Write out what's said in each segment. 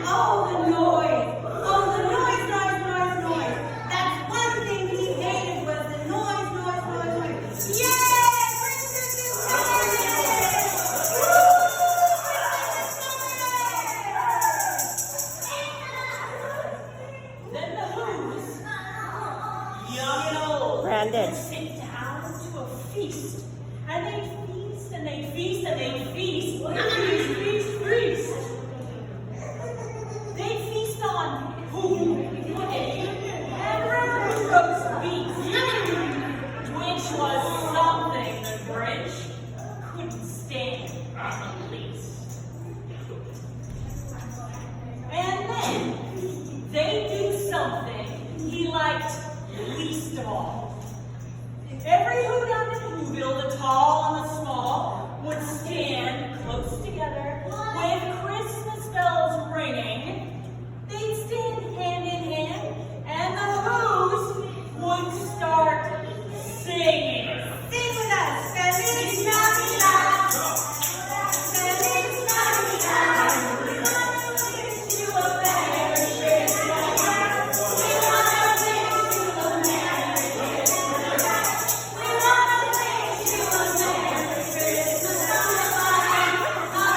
Oh, the noise. Oh, the noise, noise, noise, noise. That's one thing he hated was the noise, noise, noise, noise. Yay! Christmas is coming! Woo! Then the Who's, young and old, Brandon. would sit down to a feast. And they'd feast, and they'd feast, and they'd feast. Feast, feast, feast. They'd feast on pudding and roast beef, which was something the Grinch couldn't stand in the least. And then they'd do something he liked least of all. Every who down in Whoville, the tall and the small, would stand close together with Christmas bells ringing. They'd stand hand in hand, and the Who's would start singing. Sing with us. Feliz Navidad. Feliz Navidad. We want to wish you a Merry Christmas. We want to wish you a Merry Christmas. We want to wish you a Merry Christmas from the bottom of our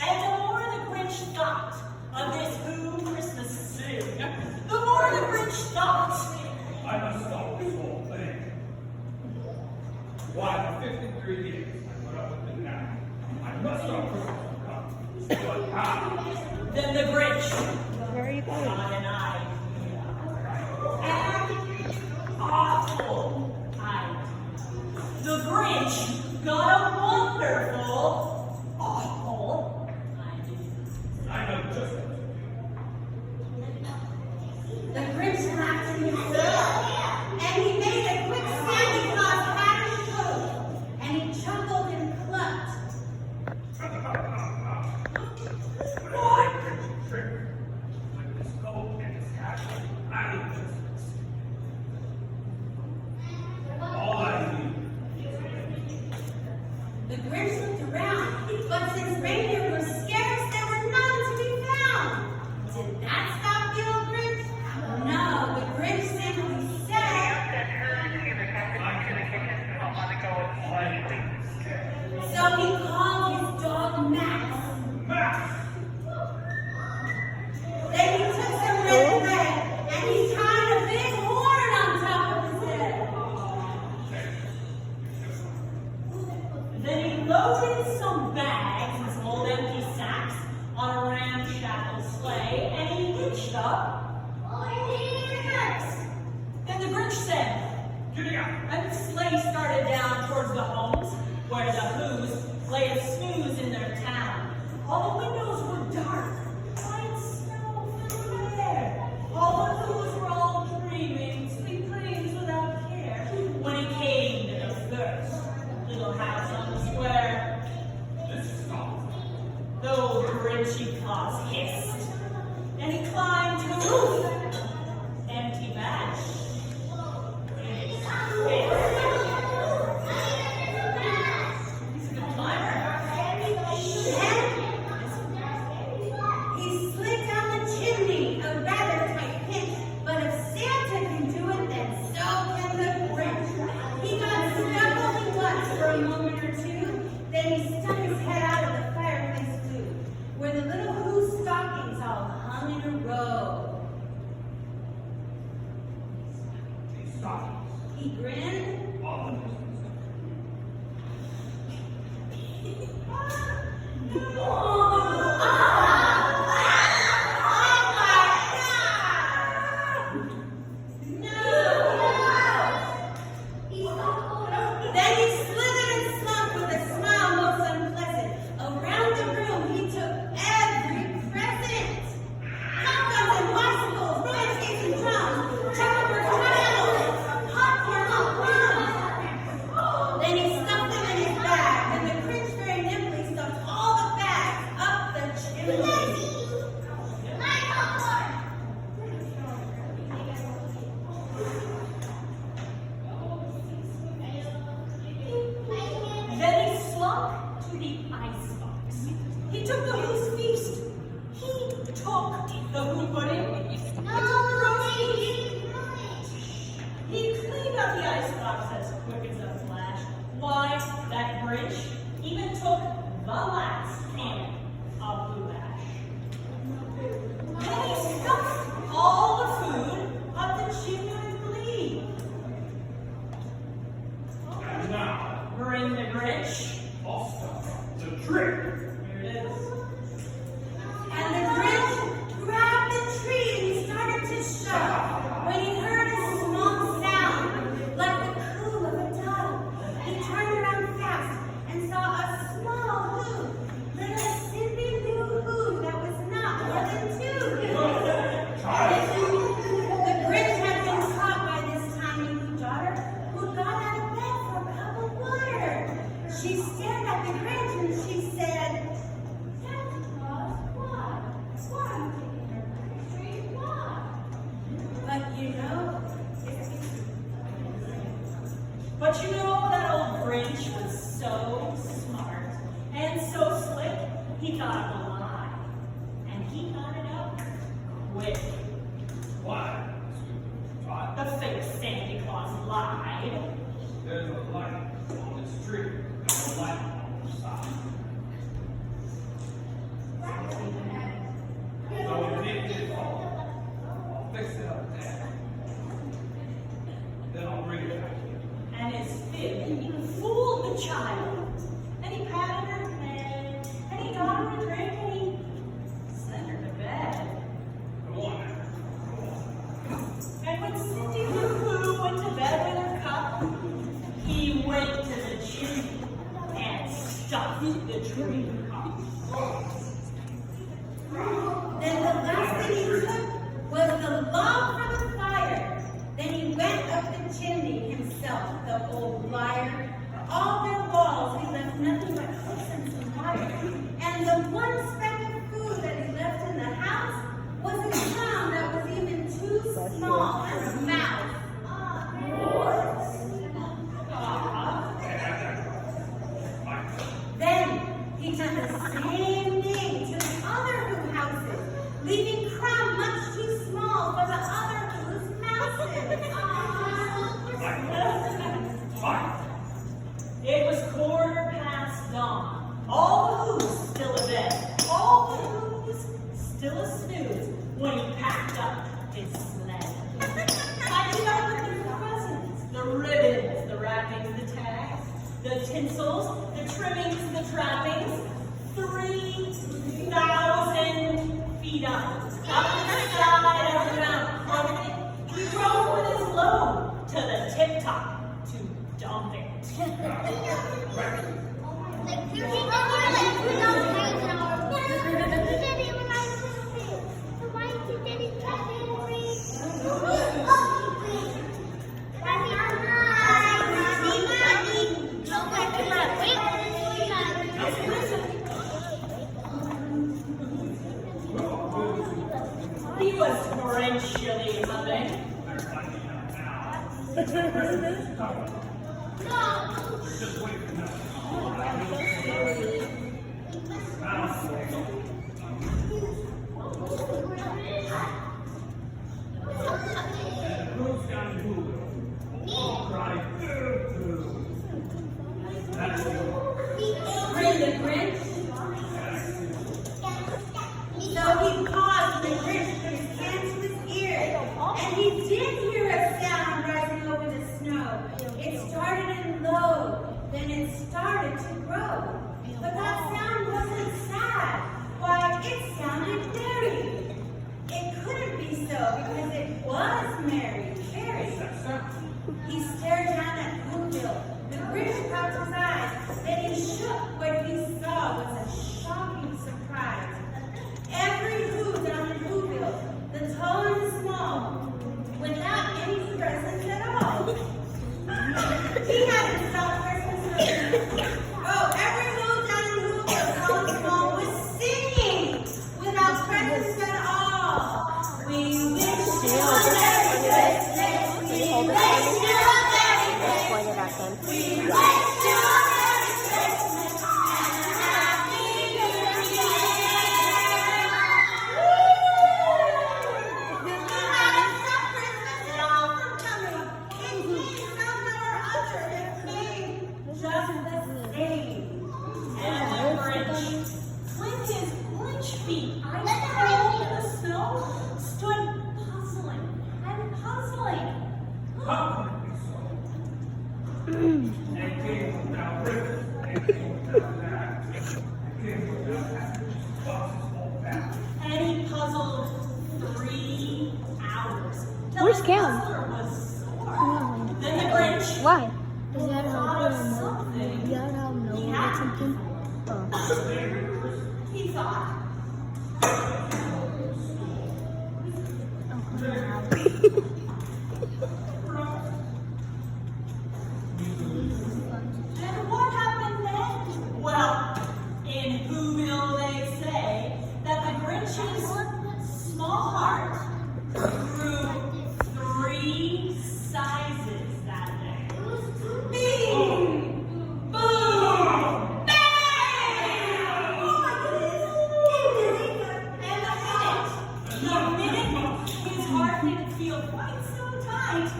And the more the Grinch thought of this Who Christmas sing, the more the Grinch thought. I must stop this whole thing. Why, for 53 years I put up with it now. I must stop Christmas from coming. But how? Then the Grinch, Where are you going? on an idea. An awful idea. The Grinch got a wonderful, awful idea. I know just what to The Grinch laughed in his tail, and he made a quick Santa Claus pattern coat, and he chuckled and clucked. What? Trick. With this coat and this hat, I need Christmas. All I need is The Grinch looked around, but since reindeer were scarce, there were none to be found. Did that stop the old Grinch? No, the Grinch simply said, so he called his dog Max. Max! Then he took some red thread, and he tied a big horn on top of his head. Then he loaded some bags and some old empty sacks on a ramshackle sleigh, and he hitched up. Then the Grinch said, Giddy up! and the sleigh started down towards the homes where the Who's lay a snooze in their town. All the windows were dark, white snow filled the air. All the Who's were all dreaming sweet dreams without care. When he came to the first little house on the square, This is not. the old Grinchy claws hissed, and he climbed to the roof. Empty badge. He's a good climber. He slid down the chimney, a rather tight pinch, but if Santa can do it, then so can the Grinch. He got stuck only once for a moment or two, then he stuck his head out of the fireplace flue, where the little Who's stockings all hung in a row. These stockings. He grinned. All of this. Then he slithered and slunk with a smile most unpleasant. Around the room he took every present. Shotguns and bicycles, roller skates and drums, checkerboard triangles, popcorn on crumbs. Then he stuffed them in his bag, and the Grinch very nimbly stuffed all the bags to the icebox. He took the Who's feast. He took the Who pudding. He took the roast beef. He cleaned up the icebox as quick as a flash. Why, that Grinch even took the last can of Blue Ash. Then he stuffed all the food up the chimney with glee. And now, Bring the Grinch. I'll start the trick. Here it is. And the Grinch grabbed the tree and he started to shove. When he heard a small sound, like the coo of a dove, he turned around fast and saw a small Who, little simply new Who that was not more than two. The Grinch had been caught by this tiny Who daughter, who got out of bed for a cup of water. She stared at the Grinch and she said, "Santa Claus, why? Why are you taking her to the tree? Why?" But you know that old Grinch was so smart and so slick, he thought of a lie. And he got it out quick. Why? Why? The fake Santa Claus lied. There's a light on this tree. There's a light on the side. So it did get fall. I'll fix it up there. Then I'll bring it back here. And his fib fooled the child. And he patted her head, and he got her a drink, and he sent her to bed. Come on now. And when Cindy Lou Who went to bed with her cup, he went to the chimney and stuffed the tree cup. Then the last thing he took was the log from the fire. Then he went up the chimney himself, the old liar. For all their walls, he left nothing but hooks and some wire. And the one speck of food that he left in the house was a clown that was even too small for his mouth. Then he did the same thing to the other Who houses, leaving crumb much too small for the other Who's mouses. It was dawn. All the Who's still abed. All the Who's still a snooze when he packed up his sled. Packed it up with the presents, the ribbons, the wrappings, the tags, the tinsels, the trimmings, the trappings. 3,000 feet up the side of the mountain. He drove with his load to the tip top to dump it. He was torrentially humming. Just wait for now. Who's got the food? All right. That's Bring the Grinch. So he paused when Grinch put his hand to his ear, and he did hear a sound rising over the snow. It started in low, then it started to grow. But that sound wasn't sad. Why, it sounded merry. It couldn't be so because it was merry, very. He stared down at Whoville. The Grinch cocked his eyes. Then he shook. What he saw was a shocking surprise. Every Who down in Whoville, the tall and the small, without any presents at all. He hadn't stopped Christmas. Oh, every Who down in Whoville, tall and small, was singing without presents at all. We wish you a Merry Christmas. We wish you a Merry Christmas. We wish you a And he puzzled 3 hours. Till Where's his Cam? puzzler was sore. Then the Grinch Why? Is that thought of how something you got how no he or had. something? He thought, and what happened then? Well, in Whoville they say that the Grinch's small heart grew 3 sizes that day. Bing! Boom! Bang! Oh my goodness! And the minute his heart didn't feel quite so tight,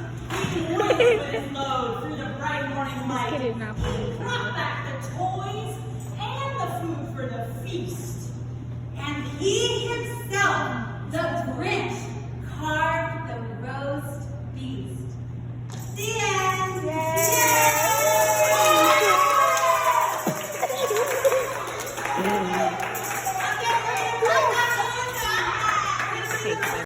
he whirled with his load through the bright morning light. Kid is not funny. He brought back the toys and the food for the feast. And he himself, the Grinch, carved